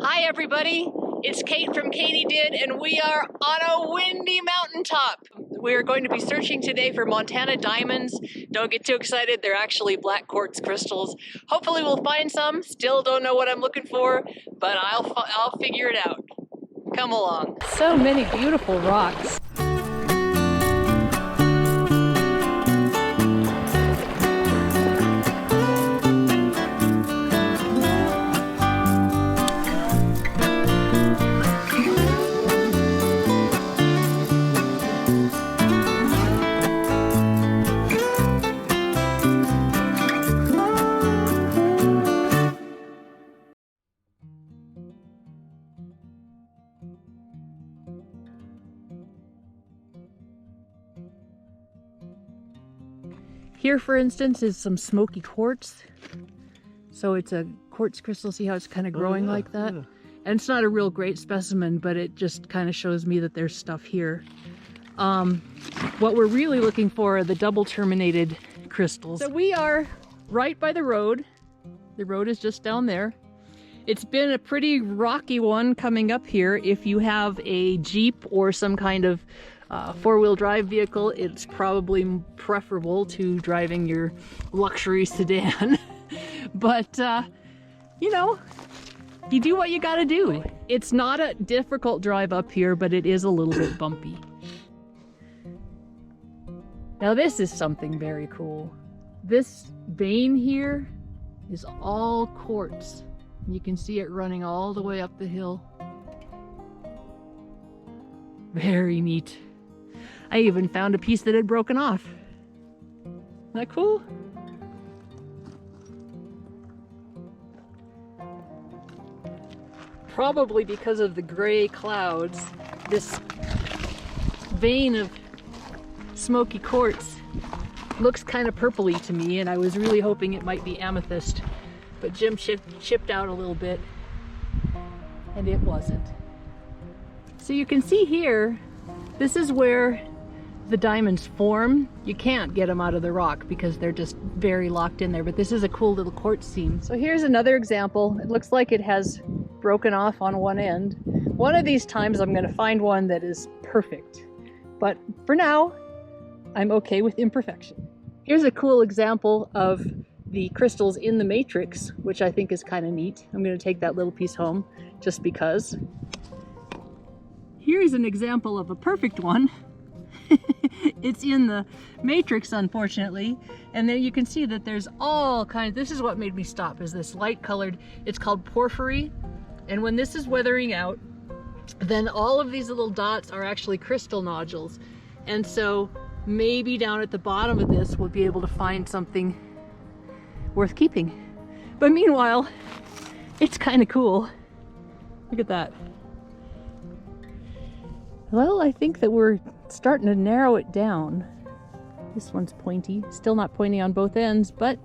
Hi everybody, it's Kate from KatyDid and we are on a windy mountaintop. We're going to be searching today for Montana diamonds. Don't get too excited, they're actually black quartz crystals. Hopefully we'll find some, still don't know what I'm looking for, but I'll figure it out. Come along. So many beautiful rocks. Here, for instance, is some smoky quartz. So it's a quartz crystal. See how it's kind of growing like that? Yeah. And it's not a real great specimen, but it just kind of shows me that there's stuff here. What we're really looking for are the double-terminated crystals. So we are right by the road. The road is just down there. It's been a pretty rocky one coming up here. If you have a Jeep or some kind of four-wheel drive vehicle, it's probably preferable to driving your luxury sedan. But, you know, you do what you gotta do. It's not a difficult drive up here, but it is a little bit bumpy. Now this is something very cool. This vein here is all quartz. You can see it running all the way up the hill. Very neat. I even found a piece that had broken off. Isn't that cool? Probably because of the gray clouds, this vein of smoky quartz looks kind of purpley to me, and I was really hoping it might be amethyst, but Jim chipped out a little bit and it wasn't. So you can see here, this is where the diamonds form. You can't get them out of the rock because they're just very locked in there, but this is a cool little quartz seam. So here's another example. It looks like it has broken off on one end. One of these times I'm gonna find one that is perfect, but for now, I'm okay with imperfection. Here's a cool example of the crystals in the matrix, which I think is kind of neat. I'm gonna take that little piece home just because. Here's an example of a perfect one. It's in the matrix, unfortunately, and then you can see that there's all kinds. This is what made me stop, is this light colored, it's called porphyry, and when this is weathering out, then all of these little dots are actually crystal nodules, and so maybe down at the bottom of this we'll be able to find something worth keeping. But meanwhile, it's kind of cool. Look at that. Well, I think that we're starting to narrow it down. This one's pointy, still not pointy on both ends, but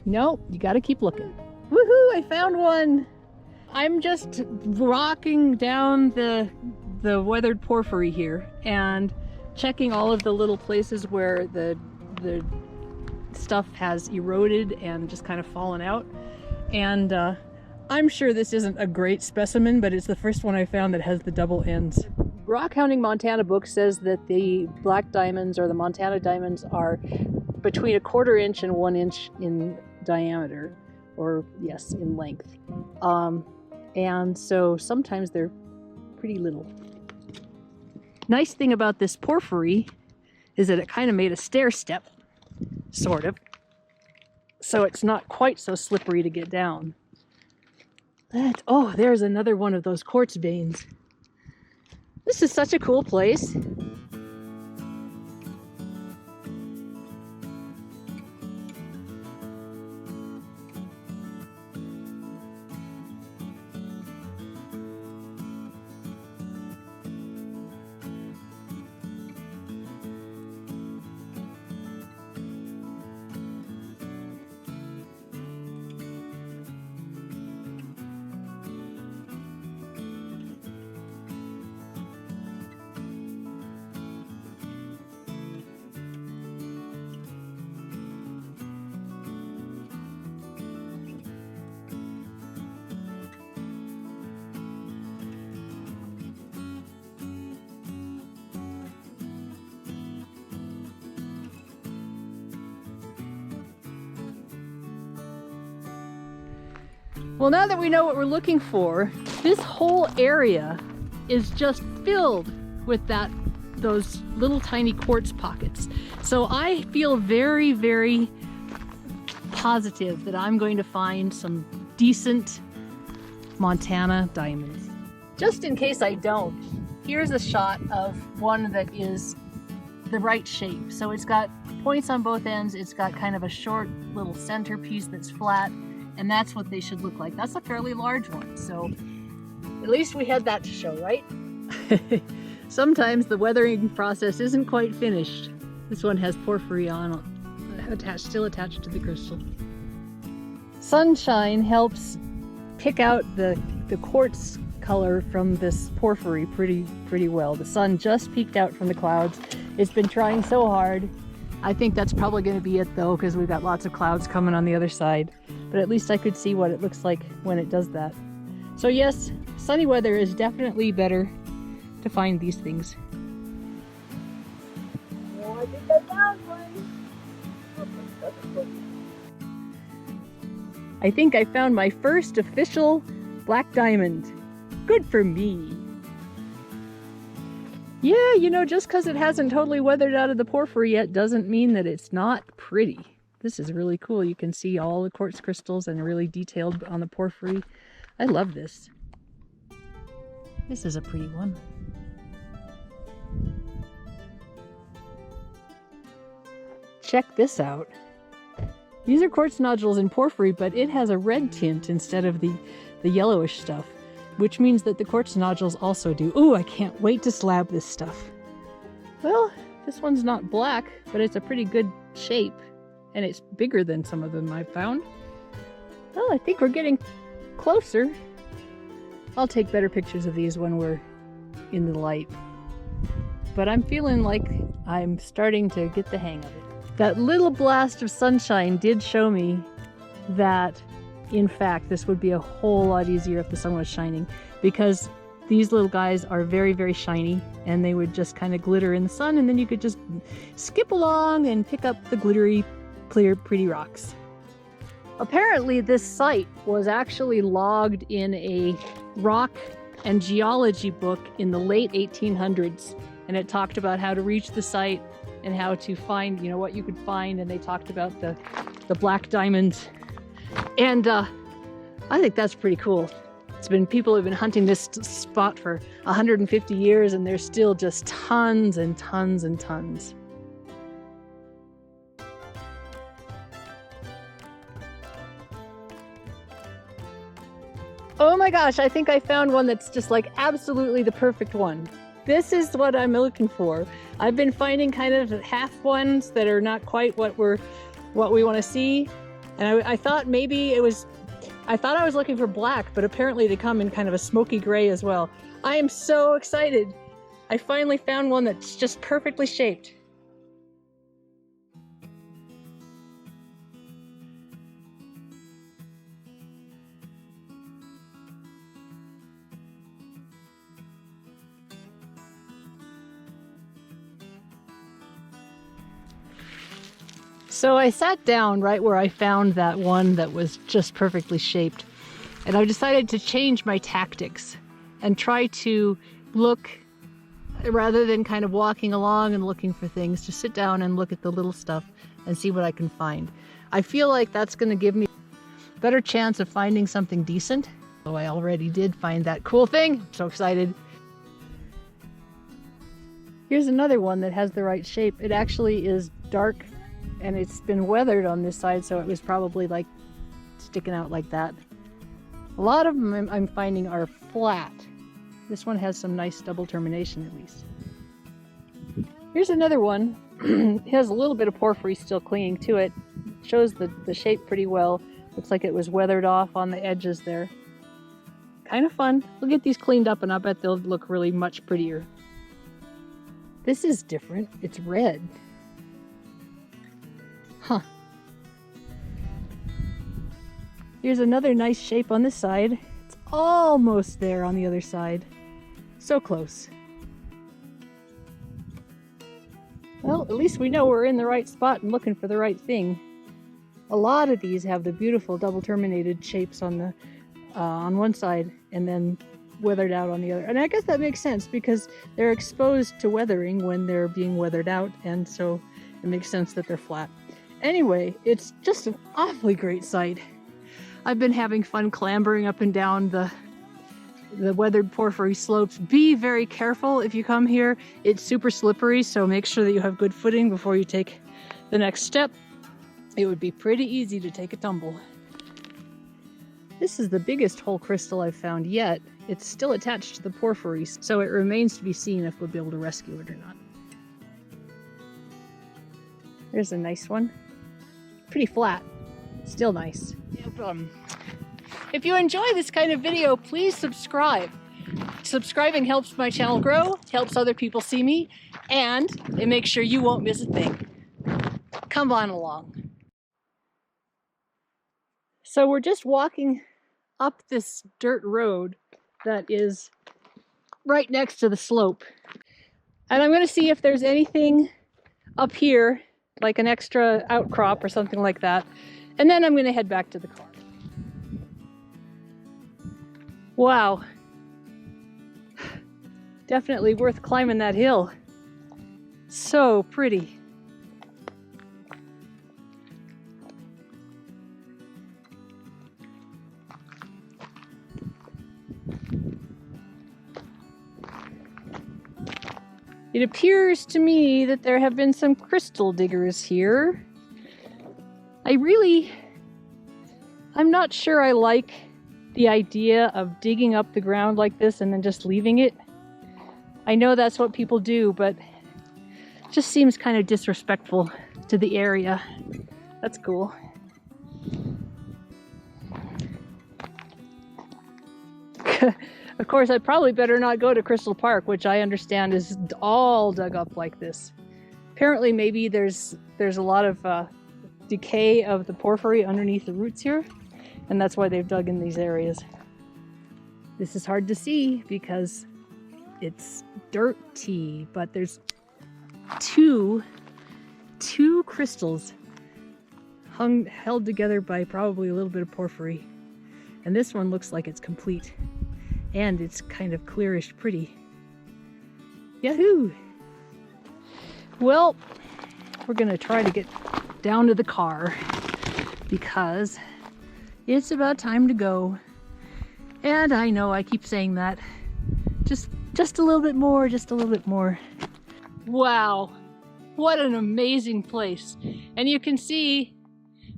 you know, you gotta keep looking. Woohoo, I found one! I'm just rocking down the weathered porphyry here and checking all of the little places where the stuff has eroded and just kind of fallen out. And I'm sure this isn't a great specimen, but it's the first one I found that has the double ends. Rockhounding Montana book says that the black diamonds, or the Montana diamonds, are between 1/4 inch and 1 inch in diameter, or yes, in length. And so sometimes they're pretty little. Nice thing about this porphyry is that it kind of made a stair step, sort of. So it's not quite so slippery to get down. Oh, there's another one of those quartz veins. This is such a cool place. Well, now that we know what we're looking for, this whole area is just filled with those little tiny quartz pockets. So I feel very, very positive that I'm going to find some decent Montana diamonds. Just in case I don't, here's a shot of one that is the right shape. So it's got points on both ends, it's got kind of a short little centerpiece that's flat, and that's what they should look like. That's a fairly large one, so at least we had that to show, right? Sometimes the weathering process isn't quite finished. This one has porphyry on, still attached to the crystal. Sunshine helps pick out the quartz color from this porphyry pretty well. The sun just peeked out from the clouds. It's been trying so hard. I think that's probably going to be it though, because we've got lots of clouds coming on the other side. But at least I could see what it looks like when it does that. So yes, sunny weather is definitely better to find these things. Oh, I think I found one. I think I found my first official black diamond. Good for me. Yeah, you know, just because it hasn't totally weathered out of the porphyry yet doesn't mean that it's not pretty. This is really cool. You can see all the quartz crystals and really detailed on the porphyry. I love this. This is a pretty one. Check this out. These are quartz nodules in porphyry, but it has a red tint instead of the yellowish stuff, which means that the quartz nodules also do. Ooh, I can't wait to slab this stuff. Well, this one's not black, but it's a pretty good shape, and it's bigger than some of them I've found. Well, I think we're getting closer. I'll take better pictures of these when we're in the light. But I'm feeling like I'm starting to get the hang of it. That little blast of sunshine did show me that, in fact, this would be a whole lot easier if the sun was shining, because these little guys are very, very shiny, and they would just kind of glitter in the sun, and then you could just skip along and pick up the glittery, clear, pretty rocks. Apparently, this site was actually logged in a rock and geology book in the late 1800s, and it talked about how to reach the site and how to find, you know, what you could find, and they talked about the black diamonds. And I think that's pretty cool. People have been hunting this spot for 150 years, and there's still just tons and tons and tons. Oh my gosh, I think I found one that's just like absolutely the perfect one. This is what I'm looking for. I've been finding kind of half ones that are not quite what we want to see. And I thought maybe I thought I was looking for black, but apparently they come in kind of a smoky gray as well. I am so excited. I finally found one that's just perfectly shaped. So I sat down right where I found that one that was just perfectly shaped, and I decided to change my tactics and try to look, rather than kind of walking along and looking for things, to sit down and look at the little stuff and see what I can find. I feel like that's going to give me a better chance of finding something decent. So I already did find that cool thing. I'm so excited. Here's another one that has the right shape. It actually is dark, and it's been weathered on this side, so it was probably like sticking out like that. A lot of them I'm finding are flat. This one has some nice double termination at least. Here's another one. It has a little bit of porphyry still clinging to it. Shows the shape pretty well. Looks like it was weathered off on the edges there. Kind of fun. We'll get these cleaned up and I bet they'll look really much prettier. This is different. It's red. Huh. Here's another nice shape on this side. It's almost there on the other side. So close. Well, at least we know we're in the right spot and looking for the right thing. A lot of these have the beautiful double terminated shapes on on one side and then weathered out on the other. And I guess that makes sense because they're exposed to weathering when they're being weathered out, and so it makes sense that they're flat. Anyway, it's just an awfully great site. I've been having fun clambering up and down the weathered porphyry slopes. Be very careful if you come here. It's super slippery, so make sure that you have good footing before you take the next step. It would be pretty easy to take a tumble. This is the biggest whole crystal I've found yet. It's still attached to the porphyries, so it remains to be seen if we'll be able to rescue it or not. There's a nice one. Pretty flat. Still nice. If you enjoy this kind of video, please subscribe. Subscribing helps my channel grow, helps other people see me, and it makes sure you won't miss a thing. Come on along. So we're just walking up this dirt road that is right next to the slope. And I'm going to see if there's anything up here, like an extra outcrop or something like that. And then I'm going to head back to the car. Wow. Definitely worth climbing that hill. So pretty. It appears to me that there have been some crystal diggers here. I'm not sure I like the idea of digging up the ground like this and then just leaving it. I know that's what people do, but it just seems kind of disrespectful to the area. That's cool. Of course, I probably better not go to Crystal Park, which I understand is all dug up like this. Apparently, maybe there's a lot of decay of the porphyry underneath the roots here, and that's why they've dug in these areas. This is hard to see because it's dirty, but there's two crystals held together by probably a little bit of porphyry, and this one looks like it's complete. And it's kind of clearish pretty. Yahoo! Well, we're gonna try to get down to the car because it's about time to go. And I know I keep saying that. Just a little bit more, just a little bit more. Wow, what an amazing place. And you can see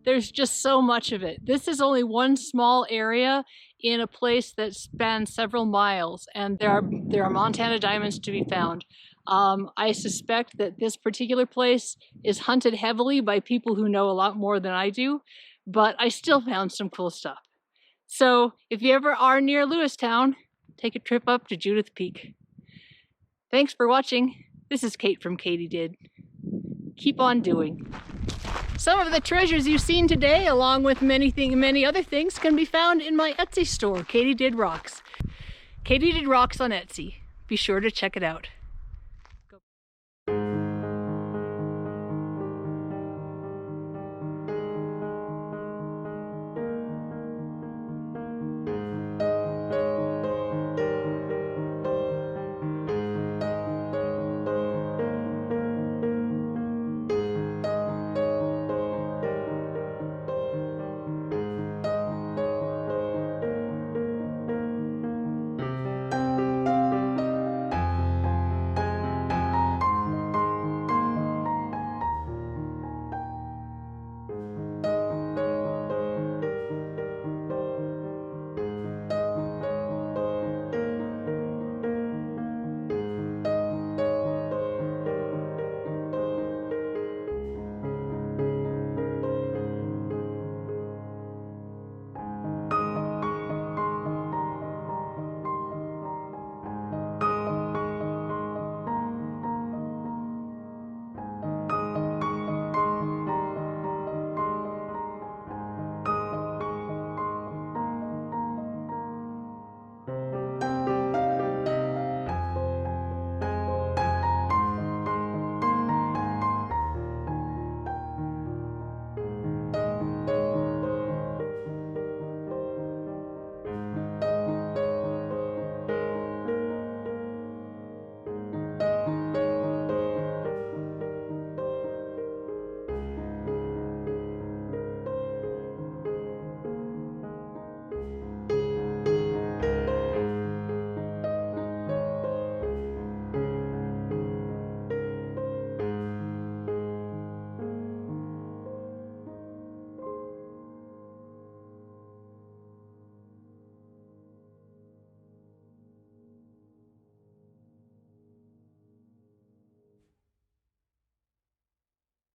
there's just so much of it. This is only one small area in a place that spans several miles, and there are Montana diamonds to be found. I suspect that this particular place is hunted heavily by people who know a lot more than I do, but I still found some cool stuff. So if you ever are near Lewistown, take a trip up to Judith Peak. Thanks for watching. This is Kate from KatyDid. Keep on doing. Some of the treasures you've seen today, along with many other things, can be found in my Etsy store, KatyDidRocks. KatyDidRocks on Etsy. Be sure to check it out.